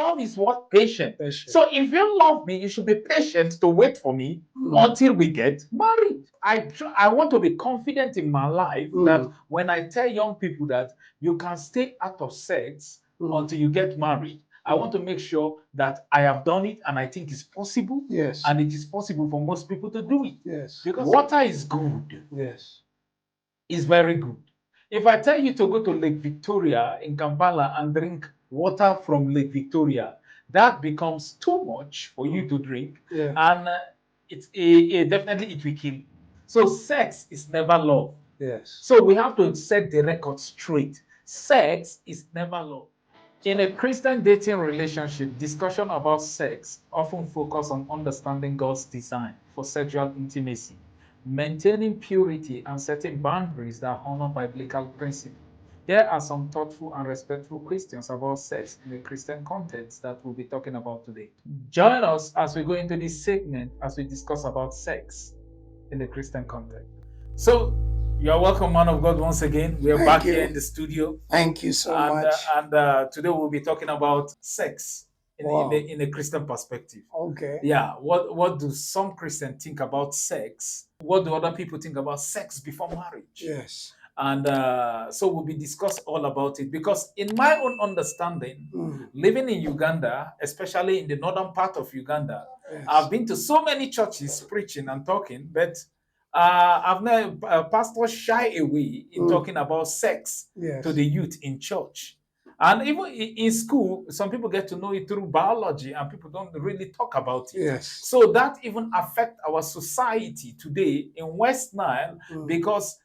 love is what? Patient. Patient. So if you love me, you should be patient to wait for me until we get married. I want to be confident in my life that when I tell young people that you can stay out of sex until you get married, I want to make sure that I have done it and I think it's possible. Yes. And it is possible for most people to do it. Yes. Because water is good. Yes. It's very good. If I tell you to go to Lake Victoria in Kampala and drink water from Lake Victoria, that becomes too much for you to drink. Yeah. And definitely it will kill you. So sex is never love. Yes. So we have to set the record straight. Sex is never love. In a Christian dating relationship, discussion about sex often focus on understanding God's design for sexual intimacy, maintaining purity and setting boundaries that honor biblical principles. There are some thoughtful and respectful questions about sex in the Christian context that we'll be talking about today. Join us as we go into this segment as we discuss about sex in the Christian context. So, you're welcome, man of God, once again. We are back here in the studio. Thank you so much. And today we'll be talking about sex in a Christian perspective. Okay. Yeah. What do some Christians think about sex? What do other people think about sex before marriage? Yes. And so we'll be discussing all about it because in my own understanding, living in Uganda, especially in the northern part of Uganda, yes, I've been to so many churches preaching and talking, but I've known pastors shy away in talking about sex to the youth in church. And even in school, some people get to know it through biology and people don't really talk about it. Yes. So that even affects our society today in West Nile because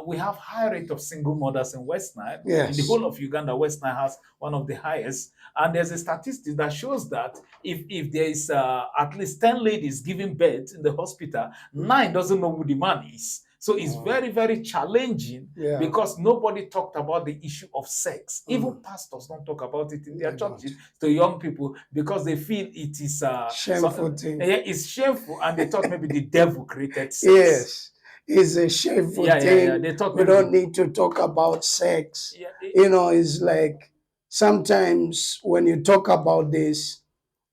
we have high rate of single mothers in West Nile. Yes. In the whole of Uganda, West Nile has one of the highest. And there's a statistic that shows that if there is at least 10 ladies giving birth in the hospital, 9 doesn't know who the man is. So it's very, very challenging because nobody talked about the issue of sex. Even pastors don't talk about it in their churches to young people because they feel it is shameful thing. It's shameful, and they thought maybe the devil created sex. Yes. It's a shameful thing. Yeah. They thought we don't need to talk about sex. It's like sometimes when you talk about this,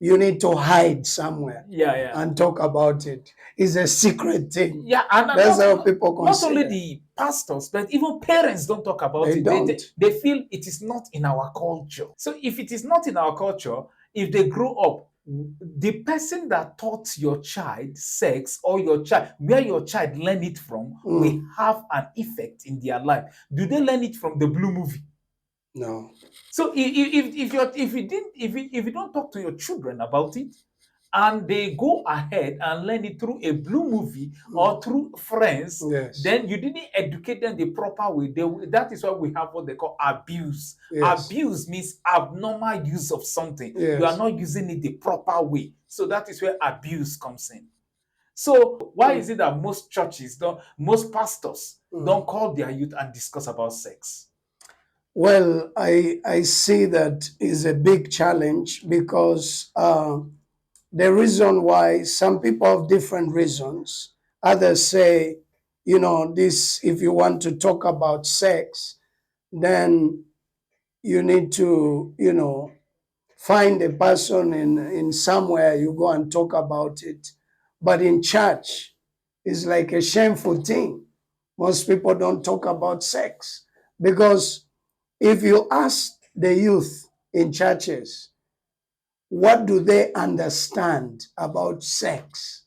you need to hide somewhere and talk about it. It's a secret thing. Yeah, and that's how people consider. Not only the pastors, but even parents don't talk about it. They feel it is not in our culture. So if it is not in our culture, if they grow up, the person that taught your child sex or your child, where your child learn it from, will have an effect in their life. Do they learn it from the Blue movie? No. So if you don't talk to your children about it, and they go ahead and learn it through a Blue movie or through friends, then you didn't educate them the proper way. That is why we have what they call abuse. Yes. Abuse means abnormal use of something. Yes. You are not using it the proper way. So that is where abuse comes in. So why is it that most churches, most pastors don't call their youth and discuss about sex? Well, I see that is a big challenge because the reason why some people have different reasons. Others say, this, if you want to talk about sex, then you need to, find a person in somewhere, you go and talk about it. But in church, it's like a shameful thing. Most people don't talk about sex because if you ask the youth in churches, what do they understand about sex?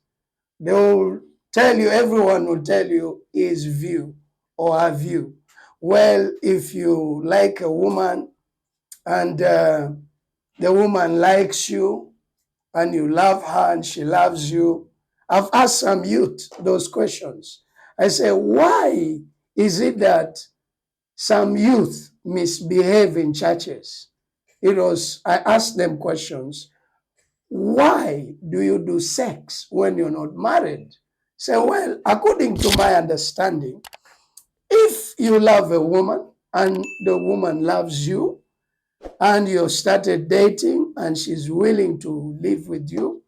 They will tell you, everyone will tell you his view or her view. Well, if you like a woman and the woman likes you and you love her and she loves you, I've asked some youth those questions. I say, why is it that some youth misbehave in churches? I asked them questions. Why do you do sex when you're not married? Say, well, according to my understanding, if you love a woman and the woman loves you and you started dating and she's willing to live with you,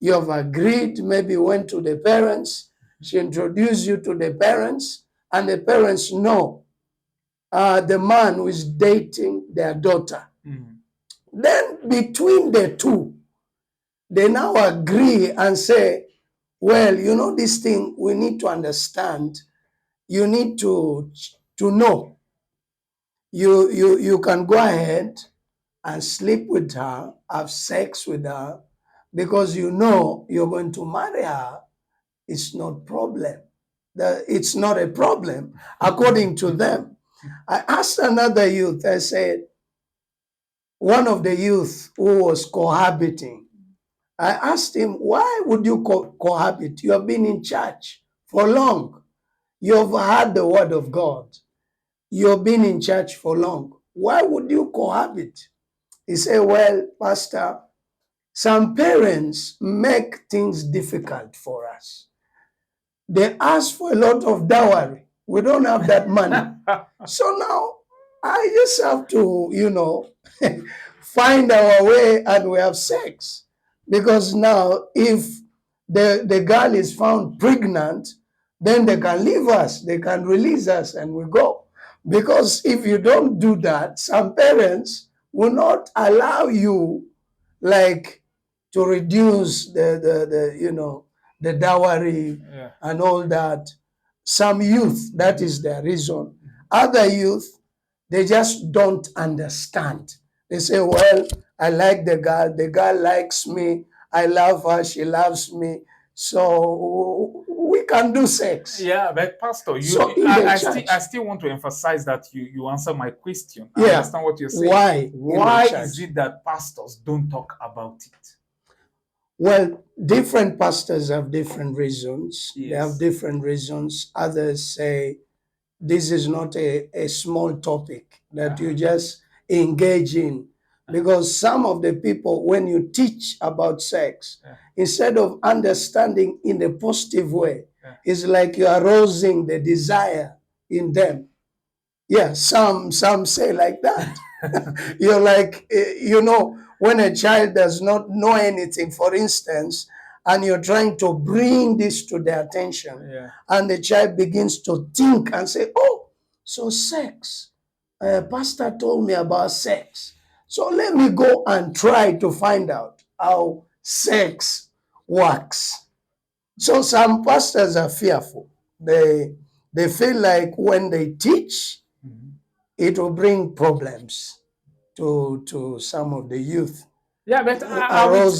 you have agreed, maybe went to the parents, she introduced you to the parents, and the parents know the man who is dating their daughter. Then between the two, they now agree and say, well, you know, this thing we need to understand. You need to know. You can go ahead and sleep with her, have sex with her, because you know you're going to marry her. It's not problem. It's not a problem, according to them. I asked another youth, I said, one of the youth who was cohabiting, I asked him, why would you cohabit? You have been in church for long. You've heard the word of God. You've been in church for long. Why would you cohabit? He said, well, Pastor, some parents make things difficult for us. They ask for a lot of dowry. We don't have that money. So now I just have to, find our way and we have sex. Because now if the girl is found pregnant, then they can leave us, they can release us and we go. Because if you don't do that, some parents will not allow you like to reduce the dowry and all that. Some youth, that is their reason. Other youth, they just don't understand. They say, well, I like the girl likes me, I love her, she loves me, so we can do sex. Yeah, but Pastor, I still want to emphasize that you answer my question. I understand what you're saying. Why is it that pastors don't talk about it? Well, different pastors have different reasons. Yes. They have different reasons. Others say this is not a small topic that you just engage in. Because some of the people, when you teach about sex, instead of understanding in a positive way, it's like you are arousing the desire in them. Yeah, some say like that. You're like, when a child does not know anything, for instance, and you're trying to bring this to their attention, and the child begins to think and say, oh, so sex. Pastor told me about sex. So let me go and try to find out how sex works. So some pastors are fearful. They feel like when they teach, it will bring problems to some of the youth. Yeah, but I will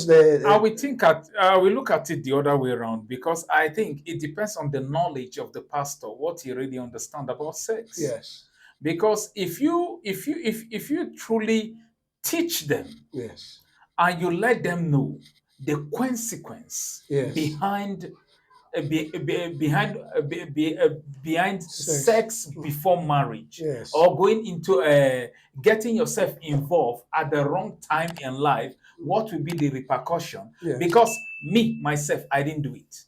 look at it the other way around, because I think it depends on the knowledge of the pastor, what he really understands about sex. Yes. Because if you truly teach them, Yes. and you let them know the consequence behind sex before marriage, or going into getting yourself involved at the wrong time in life, what will be the repercussion? Because myself, I didn't do it.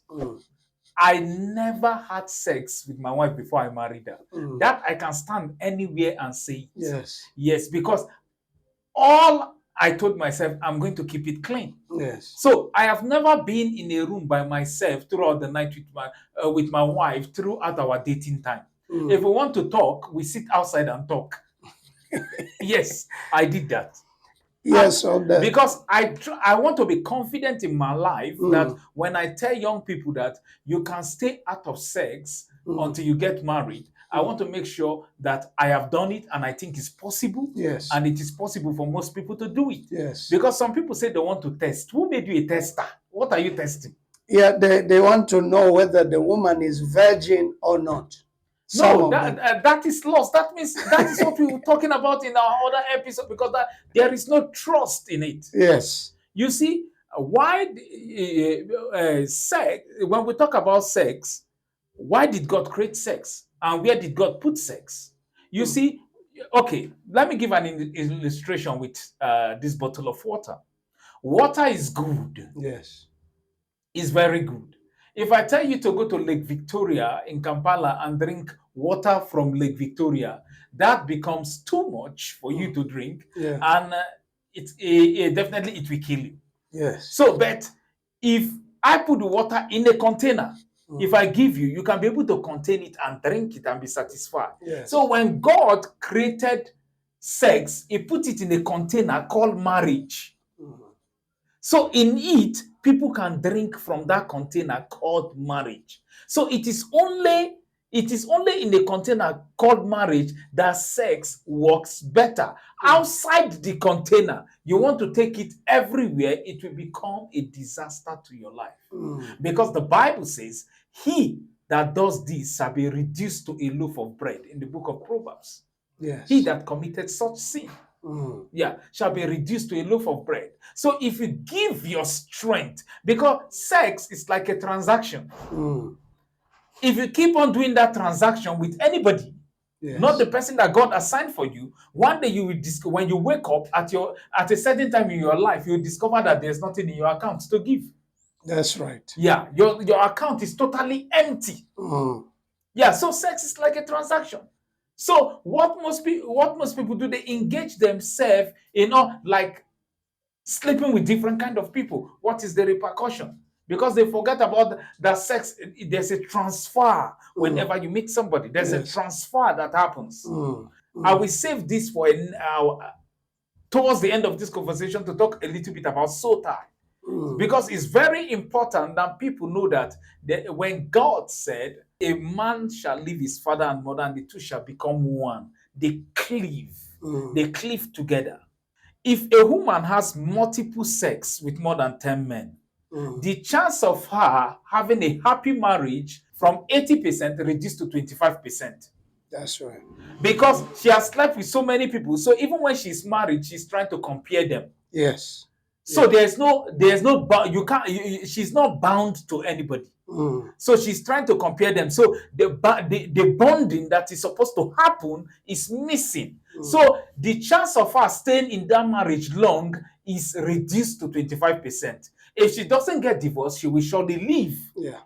I never had sex with my wife before I married her. That I can stand anywhere and say it. Yes, because all I told myself, I'm going to keep it clean. Yes. So I have never been in a room by myself throughout the night with my wife throughout our dating time. If we want to talk, we sit outside and talk. Yes, I did that. Yes, because I want to be confident in my life that when I tell young people that you can stay out of sex until you get married, I want to make sure that I have done it and I think it's possible. Yes. And it is possible for most people to do it. Yes. Because some people say they want to test. Who made you a tester? What are you testing? Yeah, they want to know whether the woman is virgin or not. No, that is lost. That means that is what we were talking about in our other episode, because there is no trust in it. Yes. You see, why sex, when we talk about sex, why did God create sex? And where did God put sex? You see, okay, let me give an illustration with this bottle of water. Water is good. Yes. It's very good. If I tell you to go to Lake Victoria in Kampala and drink water from Lake Victoria, that becomes too much for you to drink, and definitely it will kill you. Yes. So, but if I put the water in a container, if I give you, you can be able to contain it and drink it and be satisfied. Yes. So when God created sex, he put it in a container called marriage. Mm. So in it, people can drink from that container called marriage. So it is only in a container called marriage that sex works better. Outside the container, you want to take it everywhere, it will become a disaster to your life. Mm. Because the Bible says, he that does this shall be reduced to a loaf of bread in the book of Proverbs. He Yes. that committed such sin, Mm. shall be reduced to a loaf of bread. So if you give your strength, because sex is like a transaction. Mm. If you keep on doing that transaction with anybody, not the Yes. person that God assigned for you, one day you will when you wake up at a certain time in your life, you will discover that there's nothing in your account to give. That's right. Your account is totally empty. Mm. So sex is like a transaction. So what most people do, they engage themselves in like sleeping with different kind of people. What is the repercussion? Because they forget about that sex. There's a transfer Mm. whenever you meet somebody. There's a Yes. transfer that happens. Mm. I will Mm. save this for towards the end of this conversation to talk a little bit about soul tie. Mm. Because it's very important that people know that when God said, a man shall leave his father and mother, and the two shall become one, they cleave. Mm. They cleave together. If a woman has multiple sex with more than 10 men, Mm. the chance of her having a happy marriage from 80% reduced to 25%. That's right. Because she has slept with so many people. So even when she's married, she's trying to compare them. Yes. So Yes. there's no you can't she's not bound to anybody. Mm. So she's trying to compare them. So the bonding that is supposed to happen is missing. Mm. So the chance of her staying in that marriage long is reduced to 25%. If she doesn't get divorced, she will surely leave Yeah.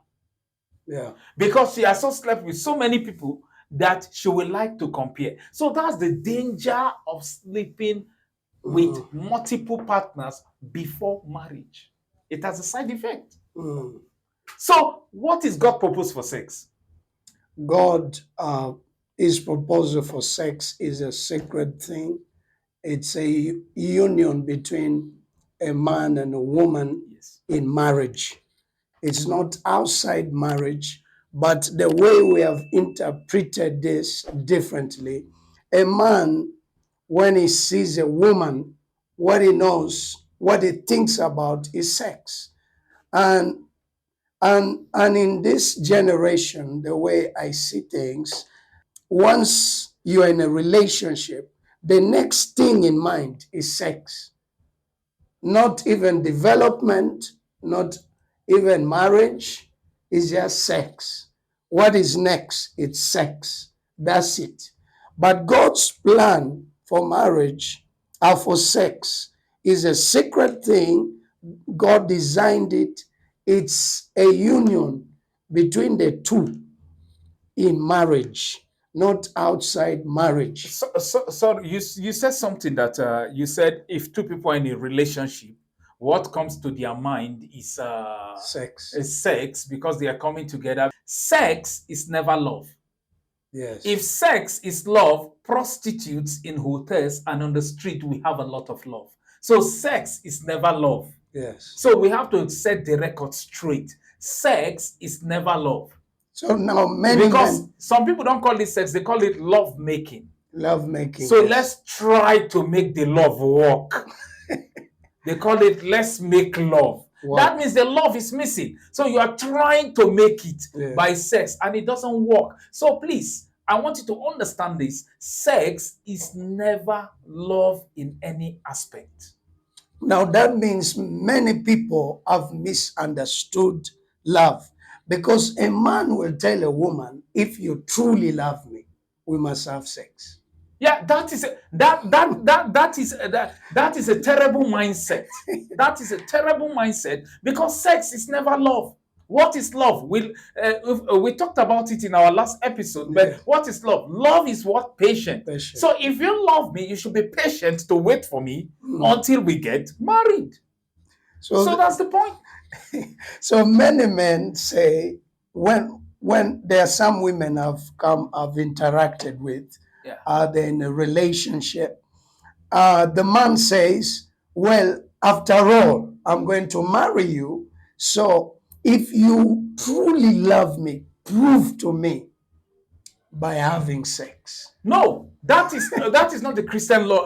Yeah. because she has so slept with so many people that she will like to compare. So that's the danger of sleeping with Mm. multiple partners before marriage. It has a side effect. Mm. So, what is God's purpose for sex? God, his proposal for sex is a sacred thing. It's a union between a man and a woman Yes. in marriage. It's not outside marriage, but the way we have interpreted this differently. A man, when he sees a woman, what he knows, what he thinks about is sex. And and in this generation, the way I see things, once you're in a relationship, the next thing in mind is sex. Not even development, not even marriage, it's just sex. What is next? It's sex. That's it. But God's plan for marriage or for sex is a secret thing. God designed it. It's a union between the two in marriage, not outside marriage. So you said something that you said if two people are in a relationship, what comes to their mind Sex. is sex because they are coming together. Sex is never love. If Yes. sex is love, prostitutes in hotels and on the street, we have a lot of love. So sex is never love. Yes. So we have to set the record straight. Sex is never love. So now many Because men some people don't call it sex, they call it love making. love making. So Yes. let's try to make the love work. They call it let's make love. That Work. means the love is missing. So you are trying to make it Yeah. by sex and it doesn't work. So please, I want you to understand this. Sex is never love in any aspect. Now that means many people have misunderstood love because a man will tell a woman, if you truly love me, we must have sex. Yeah, that is a terrible mindset. That is a terrible mindset because sex is never love. What is love? We talked about it in our last episode, but Yeah. what is love? Love is what patient. Patient. So if you love me, you should be patient to wait for me until we get married. So that's the point. So many men say when there are some women I've interacted with, Yeah. they're in a relationship the man says, well, after all, I'm going to marry you. So if you truly love me, prove to me by having sex. No, that is not the Christian law,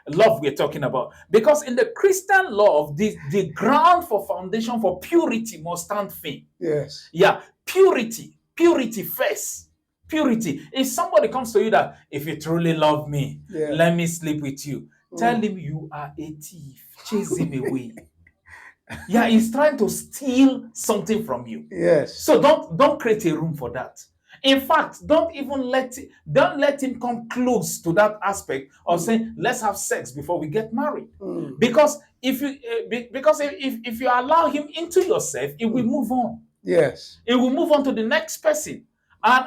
love we're talking about. Because in the Christian love, the ground for foundation for purity must stand firm. Yes. Yeah, purity first. Purity. If somebody comes to you that, if you truly love me, Yeah. let me sleep with you. Tell him you are a thief. Chase him away. Yeah, he's trying to steal something from you. Yes. So don't create a room for that. In fact, don't let him come close to that aspect of saying let's have sex before we get married. Because if you allow him into yourself, it will move on. Yes. It will move on to the next person. And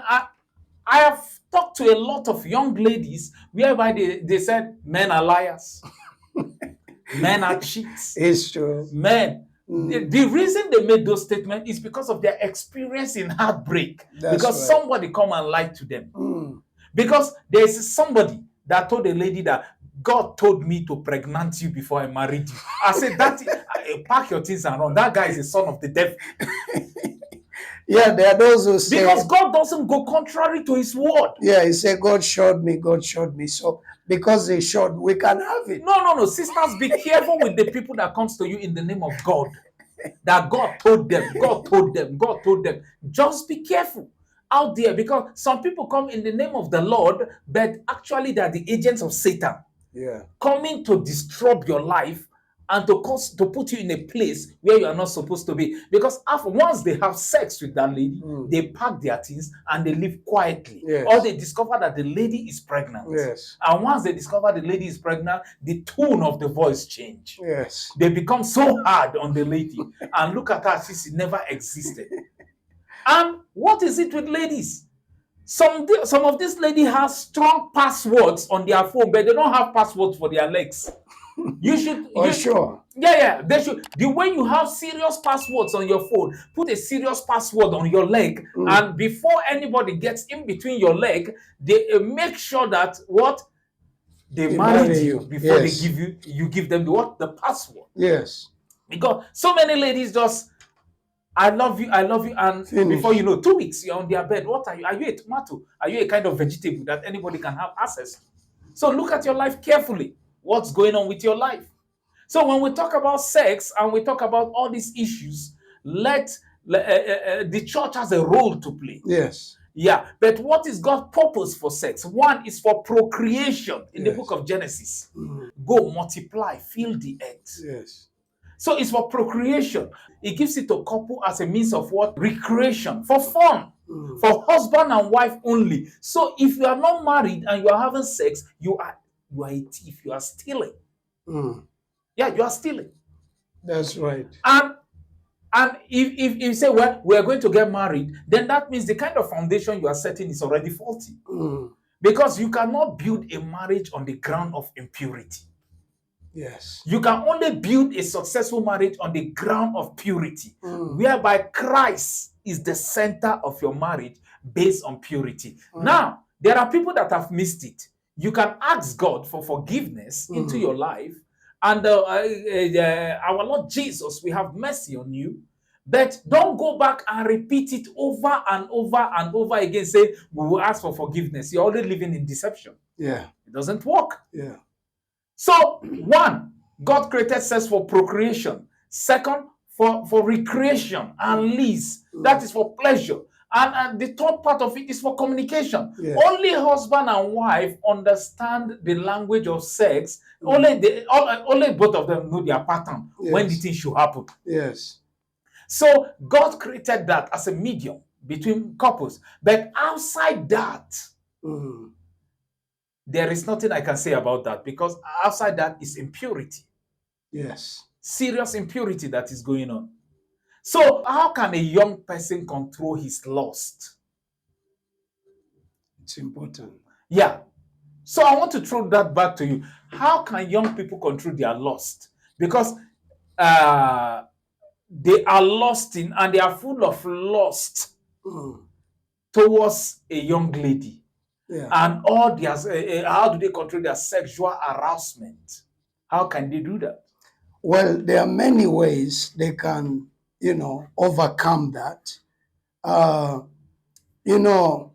I have talked to a lot of young ladies whereby they said men are liars, men are cheats. It's true. Men. The reason they made those statements is because of their experience in heartbreak. That's because right. somebody come and lied to them. Because there is somebody that told a lady that God told me to pregnant you before I married you. I said, pack your things and run. That guy is the son of the devil. Yeah, there are those who say, Because God doesn't go contrary to his word. Yeah, he said, God showed me, God showed me. So because he showed, we can have it. No. Sisters, be careful with the people that comes to you in the name of God. That God told them. Just be careful out there, because some people come in the name of the Lord, but actually they are the agents of Satan. Yeah. Coming to disturb your life and to put you in a place where you are not supposed to be. Because once they have sex with that lady, they pack their things and they leave quietly. Yes. Or they discover that the lady is pregnant. Yes. And once they discover the lady is pregnant, the tone of the voice change. Yes. They become so hard on the lady. And look at her as if she never existed. And what is it with ladies? Some of these ladies have strong passwords on their phone, but they don't have passwords for their legs. You should. Sure. Yeah. They should. The way you have serious passwords on your phone, put a serious password on your leg, and before anybody gets in between your leg, they make sure that they married you before yes. they give them the password. Yes. Because so many ladies just, I love you, and Finish. before you know, 2 weeks you're on their bed. What are you? Are you a tomato? Are you a kind of vegetable that anybody can have access to? So look at your life carefully. What's going on with your life? So when we talk about sex and we talk about all these issues, the church has a role to play. Yes. Yeah, but what is God's purpose for sex? One is for procreation in the book of Genesis. Go multiply, fill the earth. Yes. So it's for procreation. It gives it to couple as a means of what? Recreation, for fun, for husband and wife only. So if you are not married and you are having sex, you are a thief. You are stealing. Yeah, you are stealing. That's right. And if you say, well, we are going to get married, then that means the kind of foundation you are setting is already faulty. Because you cannot build a marriage on the ground of impurity. Yes. You can only build a successful marriage on the ground of purity, whereby Christ is the center of your marriage based on purity. Now, there are people that have missed it. You can ask God for forgiveness into your life, and our Lord Jesus will have mercy on you. But don't go back and repeat it over and over and over again. Say, we will ask for forgiveness. You're already living in deception. Yeah. It doesn't work. Yeah. So, one, God created sex for procreation. Second, for recreation and lease. That is for pleasure. And the third part of it is for communication. Yes. Only husband and wife understand the language of sex. Only both of them know their pattern when the thing should happen. Yes. So God created that as a medium between couples. But outside that, there is nothing I can say about that, because outside that is impurity. Yes. Serious impurity that is going on. So how can a young person control his lust? It's important. Yeah. So I want to throw that back to you. How can young people control their lust? Because they are lusting and they are full of lust towards a young lady. Yeah. And all their, how do they control their sexual arousement? How can they do that? Well, there are many ways they can, overcome that. Uh, you know,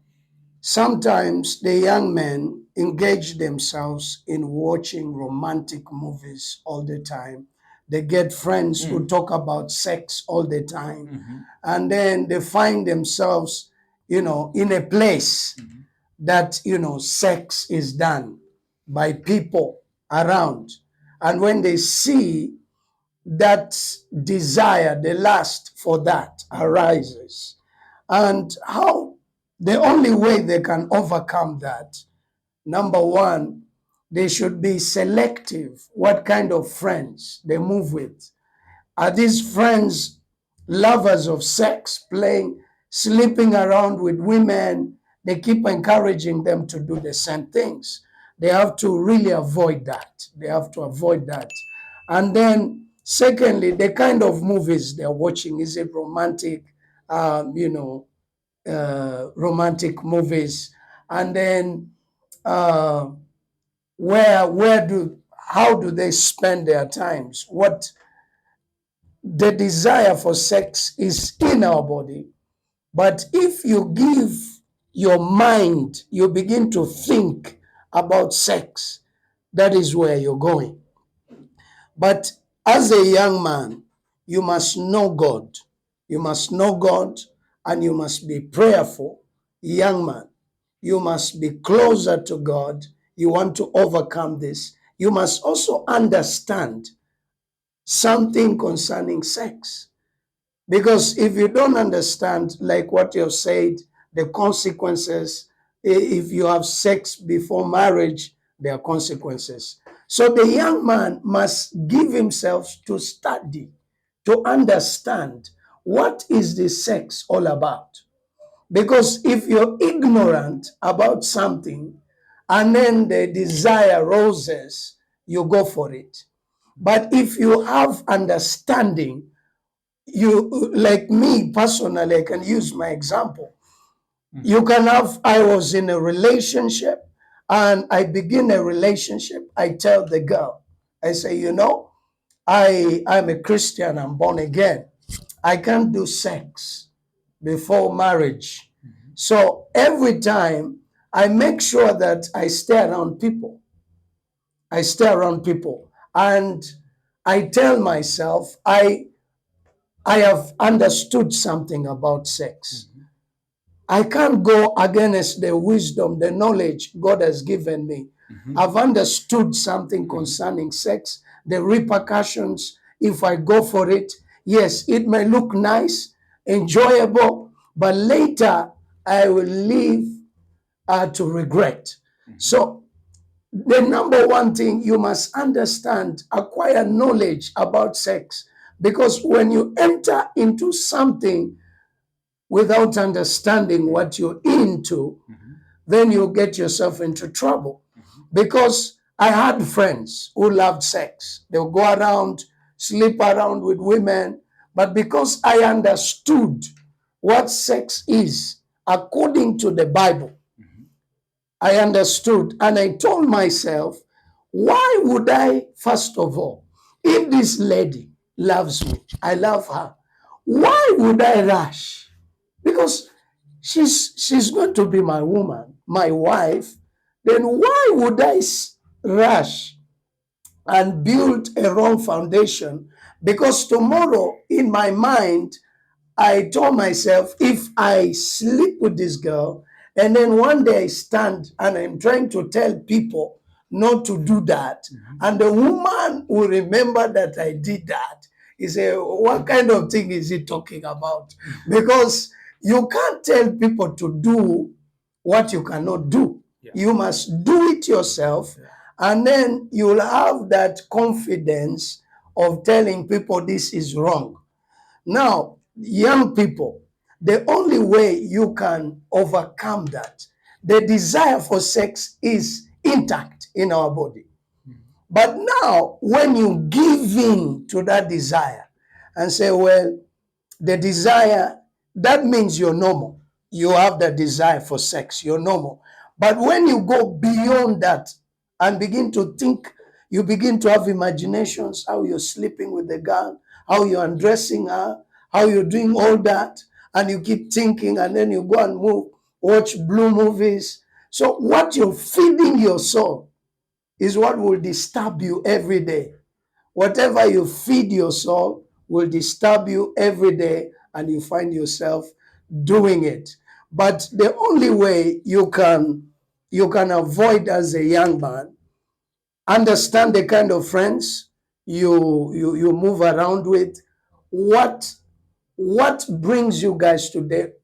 Sometimes the young men engage themselves in watching romantic movies all the time. They get friends who talk about sex all the time. And then they find themselves, in a place that, sex is done by people around. And when they see that desire, the lust for that arises. And how the only way they can overcome that, number one, they should be selective what kind of friends they move with. Are these friends lovers of sex, playing, sleeping around with women? They keep encouraging them to do the same things. They have to really avoid that. They have to avoid that. And then, secondly, the kind of movies they're watching, is it romantic, romantic movies? And then, uh, where do how do they spend their times? What the desire for sex is in our body, but if you give your mind, you begin to think about sex, that is where you're going. But as a young man, you must know God. You must know God, and you must be prayerful, young man. You must be closer to God. You want to overcome this. You must also understand something concerning sex. Because if you don't understand, like what you've said, the consequences, if you have sex before marriage, there are consequences. So the young man must give himself to study, to understand what is the sex all about. Because if you're ignorant about something and then the desire roses, you go for it. But if you have understanding, you, like me personally, I can use my example. You can have, I was in a relationship and I begin a relationship. I tell the girl, I say, I'm a Christian, I'm born again. I can't do sex before marriage. So every time I make sure that I stay around people. I stay around people. And I tell myself, I have understood something about sex. I can't go against the wisdom, the knowledge God has given me. I've understood something concerning sex, the repercussions if I go for it. Yes, it may look nice, enjoyable, but later I will live to regret. So, the number one thing you must understand, acquire knowledge about sex. Because when you enter into something without understanding what you're into, then you get yourself into trouble. Because I had friends who loved sex. They'll go around, sleep around with women. But because I understood what sex is according to the Bible, I understood and I told myself, why would I, first of all, if this lady loves me, I love her, why would I rush? Because she's going to be my woman, my wife. Then why would I rush and build a wrong foundation? Because tomorrow, in my mind, I told myself, if I sleep with this girl and then one day I stand and I'm trying to tell people not to do that, and the woman will remember that I did that, he say, what kind of thing is he talking about? Because you can't tell people to do what you cannot do. Yeah. You must do it yourself, and then you'll have that confidence of telling people this is wrong. Now, young people, the only way you can overcome that, the desire for sex is intact in our body. But now, when you give in to that desire and say, well, the desire, that means you're normal. You have the desire for sex, you're normal. But when you go beyond that and begin to think, you begin to have imaginations, how you're sleeping with the girl, how you're undressing her, how you're doing all that, and you keep thinking, and then you go and watch blue movies. So what you're feeding your soul is what will disturb you every day. Whatever you feed your soul will disturb you every day, and you find yourself doing it. But the only way you can avoid as a young man, understand the kind of friends you move around with, what what brings you guys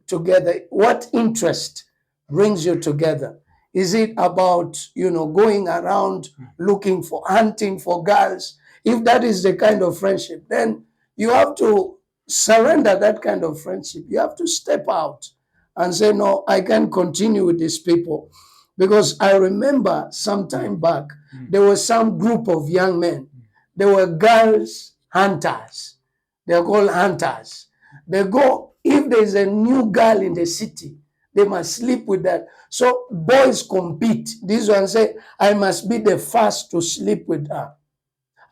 together, what interest brings you together. Is it about going around looking for hunting for girls? If that is the kind of friendship, then you have to surrender that kind of friendship. You have to step out and say, no, I can't continue with these people. Because I remember some time back, there was some group of young men. They were girls hunters. They're called hunters. They go, if there's a new girl in the city, they must sleep with that. So boys compete. This one say, I must be the first to sleep with her.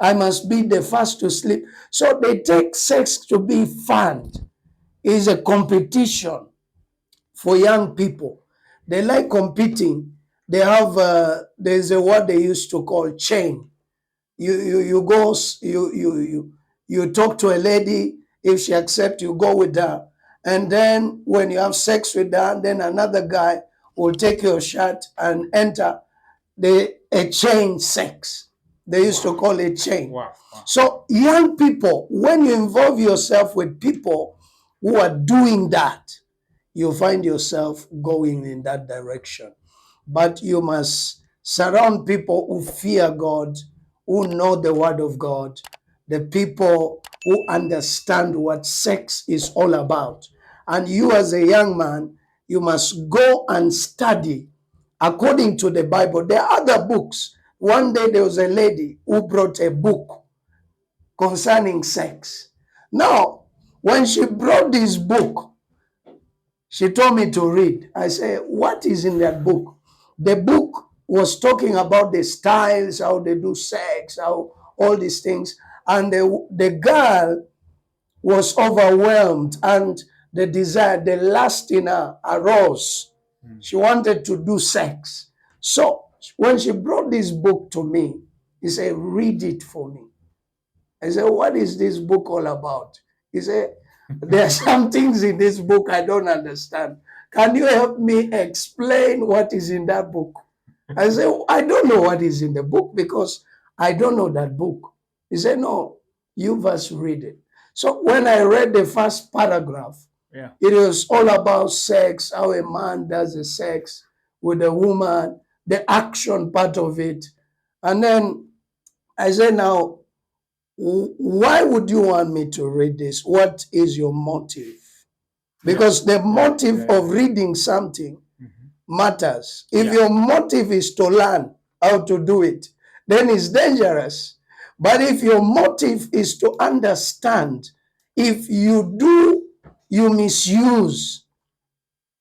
I must be the first to sleep. So they take sex to be fun. It's a competition for young people. They like competing. They have there's a what they used to call chain. You go, you talk to a lady. If she accepts, you go with her, and then when you have sex with her, then another guy will take your shirt and enter the a chain sex. They used to call it chain. Wow. So young people, when you involve yourself with people who are doing that, you find yourself going in that direction. But you must surround people who fear God, who know the word of God, the people who understand what sex is all about. And you, as a young man, you must go and study according to the Bible. There are other books. One day there was a lady who brought a book concerning sex. Now, when she brought this book, she told me to read. I said, what is in that book? The book was talking about the styles, how they do sex, how all these things. And the girl was overwhelmed, and the desire, the lust in her arose. She wanted to do sex. So when she brought this book to me, he said, read it for me. I said, what is this book all about? He said, there are some things in this book I don't understand. Can you help me explain what is in that book? I said, I don't know what is in the book because I don't know that book. He said, no, you first read it. So when I read the first paragraph, it was all about sex, how a man does the sex with a woman, the action part of it. And then I said, now, why would you want me to read this? What is your motive? Because the motive of reading something matters. If your motive is to learn how to do it, then it's dangerous. But if your motive is to understand, if you misuse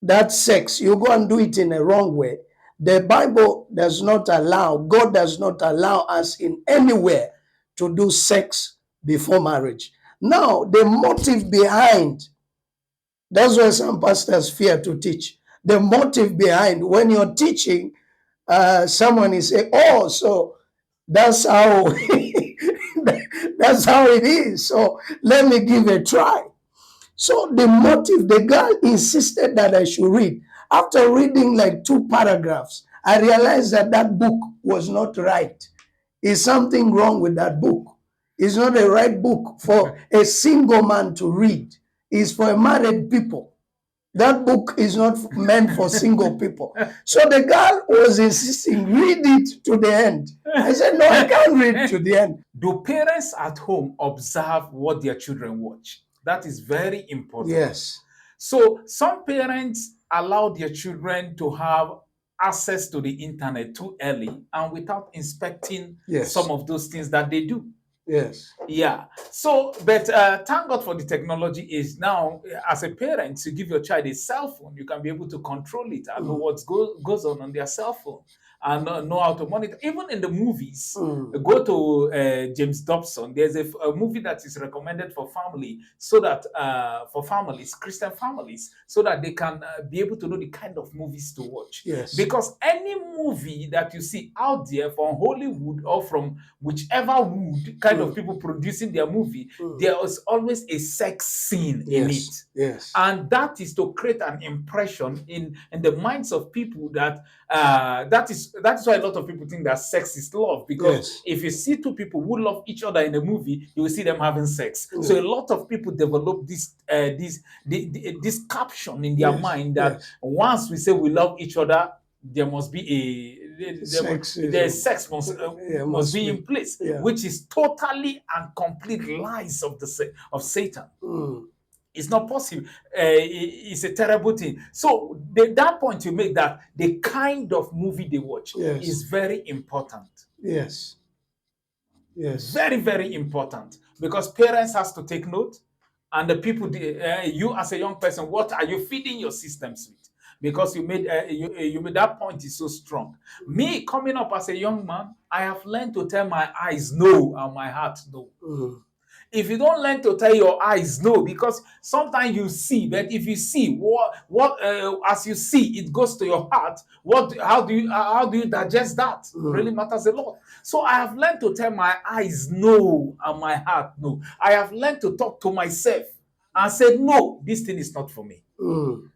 that sex, you go and do it in a wrong way. The Bible does not allow, God does not allow us in anywhere to do sex before marriage. Now, the motive behind, that's why some pastors fear to teach. The motive behind, when you're teaching, someone is saying, oh, so that's how that's how it is. So let me give a try. So the motive, the girl insisted that I should read. After reading like 2 paragraphs, I realized that that book was not right. Is something wrong with that book? It's not a right book for a single man to read. It's for married people. That book is not meant for single people. So the girl was insisting, read it to the end. I said, no, I can't read to the end. Do parents at home observe what their children watch? That is very important. Yes. So some parents allow their children to have access to the internet too early and without inspecting Yes. some of those things that they do. Yes. Yeah. So, but thank God for the technology is now, as a parent, to give your child a cell phone, you can be able to control it and know Mm. what goes on their cell phone and know how to monitor. Even in the movies, Mm. go to James Dobson. There's a movie that is recommended for family, so that for families, Christian families, so that they can be able to know the kind of movies to watch. Yes. Because any movie that you see out there from Hollywood or from whichever wood kind of Mm. people producing their movie, Mm. there is always a sex scene in it. Yes. Yes. And that is to create an impression in the minds of people that that is why a lot of people think that sex is love, because Yes. if you see two people who love each other in a movie, you will see them having sex. So a Mm. lot of people develop this caption in their Yes. mind that Yes. once we say we love each other, there must be the Sexism. sex Yeah, must must be be. in place, Yeah. which is totally and complete lies of Satan. Mm. It's not possible. It's a terrible thing. So that point you make, that the kind of movie they watch Yes. is very important. Yes. Yes. Very, very important, because parents has to take note, and the people, you as a young person, what are you feeding your systems with? Because you made that point is so strong. Me coming up as a young man, I have learned to tell my eyes no and my heart no. Mm. If you don't learn to tell your eyes no, because sometimes you see, but if you see as you see, it goes to your heart. How do you digest that? Really Mm. matters a lot. So I have learned to tell my eyes no and my heart no. I have learned to talk to myself and say no, this thing is not for me. Mm.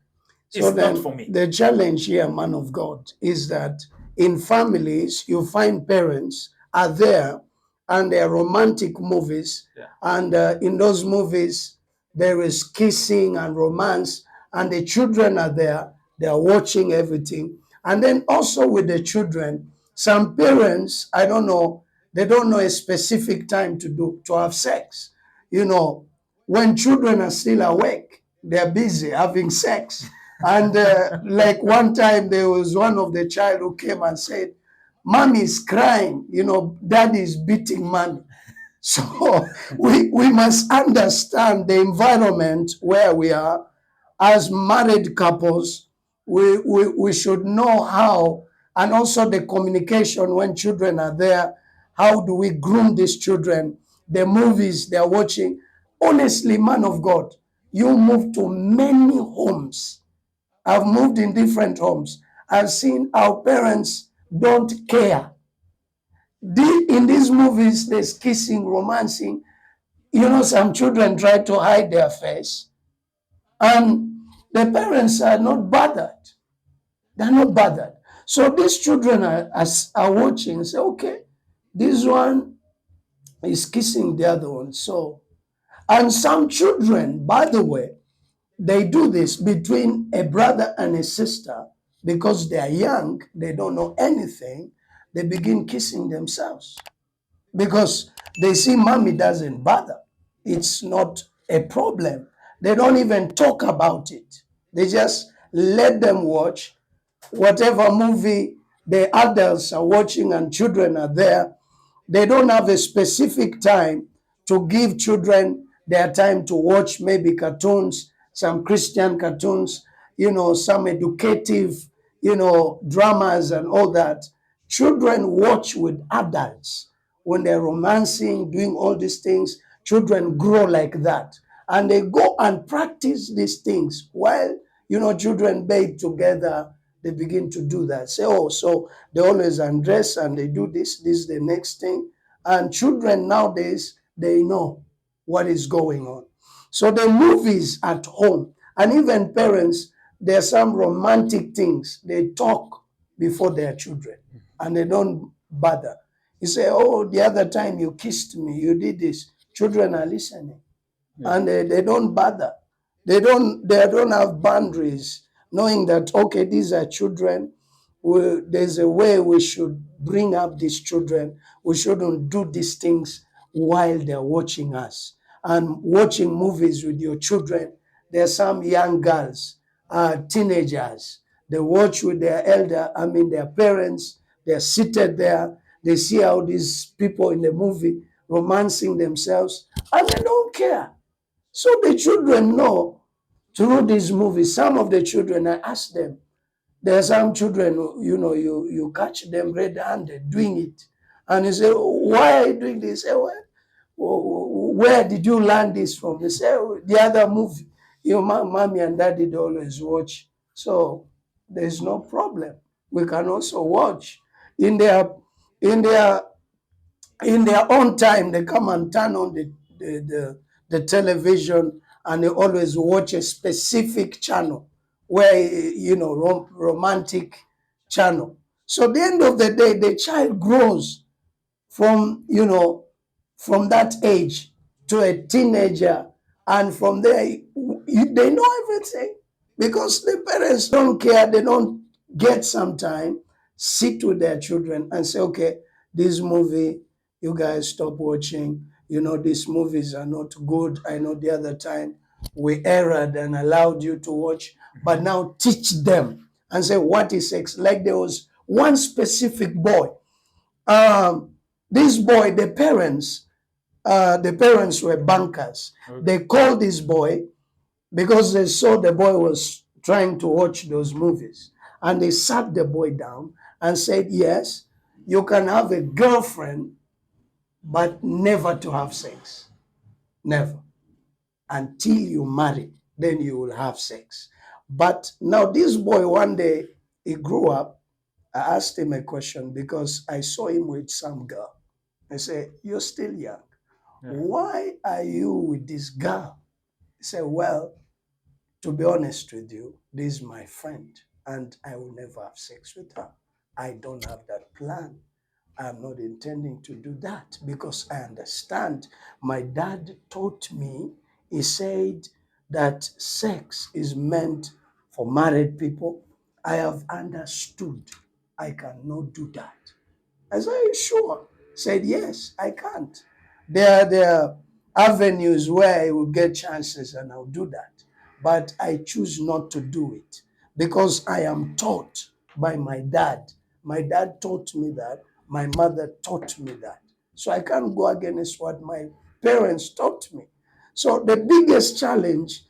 So It's not then for me. the challenge here, man of God, is that in families you find parents are there and they're romantic movies, Yeah. and in those movies there is kissing and romance, and the children are there, they are watching everything. And then also with the children, some parents, I don't know, they don't know a specific time to have sex. You know, when children are still awake, they're busy having sex. And like one time, there was one of the child who came and said, "Mommy is crying, daddy is beating mommy." So we must understand the environment where we are as married couples. We should know how, and also the communication when children are there. How do we groom these children? The movies they're watching. Honestly, man of God, you move to many homes. I've moved in different homes. I've seen our parents don't care. In these movies, there's kissing, romancing. Some children try to hide their face, and the parents are not bothered. They're not bothered. So these children are watching and say, okay, this one is kissing the other one. So, and some children, by the way, they do this between a brother and a sister because they are young, they don't know anything. They begin kissing themselves because they see mommy doesn't bother. It's not a problem. They don't even talk about it. They just let them watch whatever movie the adults are watching and children are there. They don't have a specific time to give children their time to watch maybe cartoons, some Christian cartoons, some educative, dramas and all that. Children watch with adults when they're romancing, doing all these things. Children grow like that. And they go and practice these things while, children bathe together. They begin to do that. Say, oh, so they always undress and they do this is the next thing. And children nowadays, they know what is going on. So the movies at home, and even parents, there are some romantic things. They talk before their children and they don't bother. You say, oh, the other time you kissed me, you did this. Children are listening, Yeah. and they don't bother. They don't have boundaries, knowing that okay, these are children. There's a way we should bring up these children. We shouldn't do these things while they're watching us. And watching movies with your children, there are some young girls, teenagers. They watch with their parents. They're seated there. They see how these people in the movie romancing themselves, and they don't care. So the children know through these movies. Some of the children, I ask them, there are some children, you catch them red-handed doing it. And you say, why are you doing this? Say, well, where did you learn this from? They say, "Oh, the other movie, mommy and daddy they always watch. So there's no problem. We can also watch. In their in their in their own time, they come and turn on the television, and they always watch a specific channel where, romantic channel. So at the end of the day, the child grows from, from that age to a teenager, and from there they know everything, because the parents don't care. They don't get some time, sit with their children and say, okay, this movie, you guys stop watching. These movies are not good. I know the other time we erred and allowed you to watch, but now teach them and say, what is sex? Like there was one specific boy. um, this boy, the parents were bankers. Okay. They called this boy because they saw the boy was trying to watch those movies. And they sat the boy down and said, yes, you can have a girlfriend, but never to have sex. Never. Until you marry, then you will have sex. But now this boy, one day, he grew up. I asked him a question because I saw him with some girl. I said, you're still young. Yeah. Why are you with this girl? He said, well, to be honest with you, this is my friend, and I will never have sex with her. I don't have that plan. I'm not intending to do that because I understand. My dad taught me, he said that sex is meant for married people. I have understood. I cannot do that. I said, are you sure? Said, yes, I can't. There are avenues where I will get chances and I'll do that. But I choose not to do it because I am taught by my dad. My dad taught me that. My mother taught me that. So I can't go against what my parents taught me. So the biggest challenge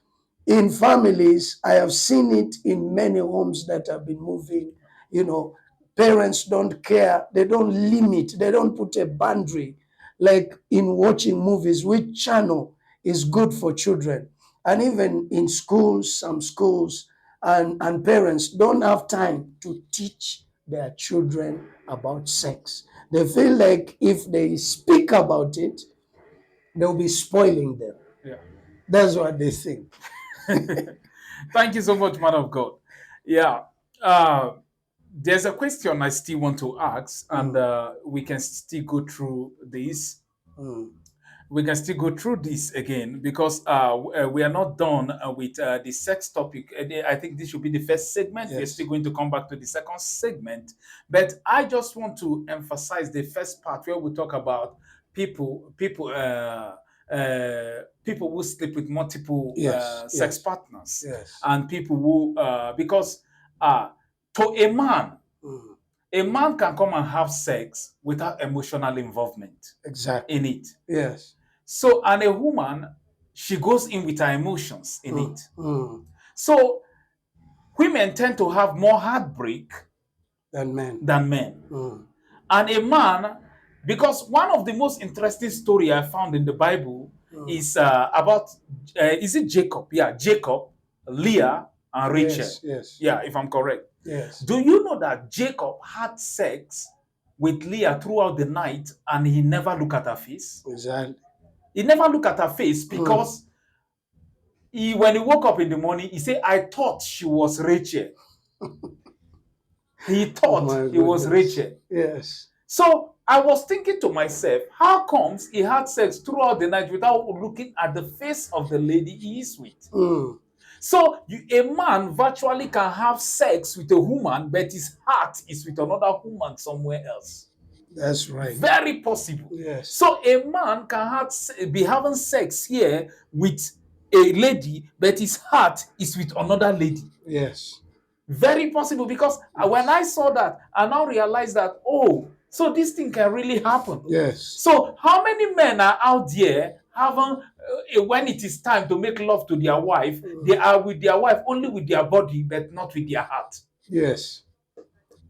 in families, I have seen it in many homes that have been moving, you know, parents don't care. They don't limit. They don't put a boundary. Like in watching movies, which channel is good for children. And even in schools, some schools and parents don't have time to teach their children about sex. They feel like if they speak about it, they'll be spoiling them. Yeah. That's what they think. Thank you so much, man of God. Yeah. Uh, there's a question I still want to ask, and we can still go through this. Mm. We can still go through this again because we are not done with the sex topic. I think this should be the first segment. We're Yes. still going to come back to the second segment. But I just want to emphasize the first part where we talk about people who sleep with multiple Yes. sex Yes. partners, Yes. and people who because to a man, Mm. a man can come and have sex without emotional involvement Exactly. in it. Yes. So, and a woman, she goes in with her emotions in Mm. it. Mm. So, women tend to have more heartbreak Than men. than men. Mm. And a man, because one of the most interesting story I found in the Bible is about, is it Jacob? Yeah, Jacob, Leah, and Rachel. Yes. Yes. Yeah, if I'm correct. Yes. Do you know that Jacob had sex with Leah throughout the night and he never looked at her face? Exactly. He never looked at her face because when he woke up in the morning, he said, I thought she was Rachel. He Oh thought my he was goodness. Rachel. Yes. So I was thinking to myself, how comes he had sex throughout the night without looking at the face of the lady he is with? Mm. So a man virtually can have sex with a woman, but his heart is with another woman somewhere else. That's right. Very possible. Yes. So a man can be having sex here with a lady, but his heart is with another lady. Yes. Very possible, because when I saw that, I now realized that, oh, So this thing can really happen. Yes. So how many men are out there having when it is time to make love to their wife, they are with their wife only with their body but not with their heart. Yes.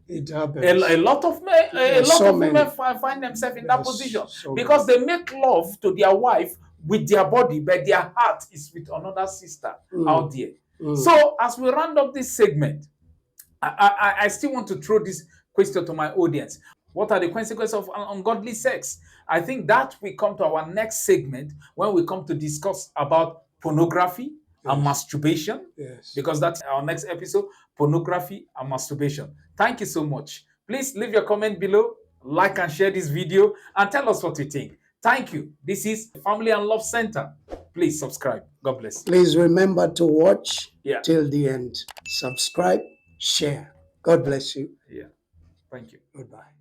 It A happens. lot of men, a There's lot so of women many. find themselves in that There's position so because many. they make love to their wife with their body, but their heart is with another sister out there. So as we round up this segment, I still want to throw this question to my audience. What are the consequences of ungodly sex? I think that we come to our next segment when we come to discuss about pornography and Yes. masturbation, Yes. because that's our next episode, pornography and masturbation. Thank you so much. Please leave your comment below, like and share this video, and tell us what you think. Thank you. This is Family and Love Center. Please subscribe. God bless. Please remember to watch Yeah. till the end. Subscribe, share. God bless you. Yeah. Thank you. Goodbye.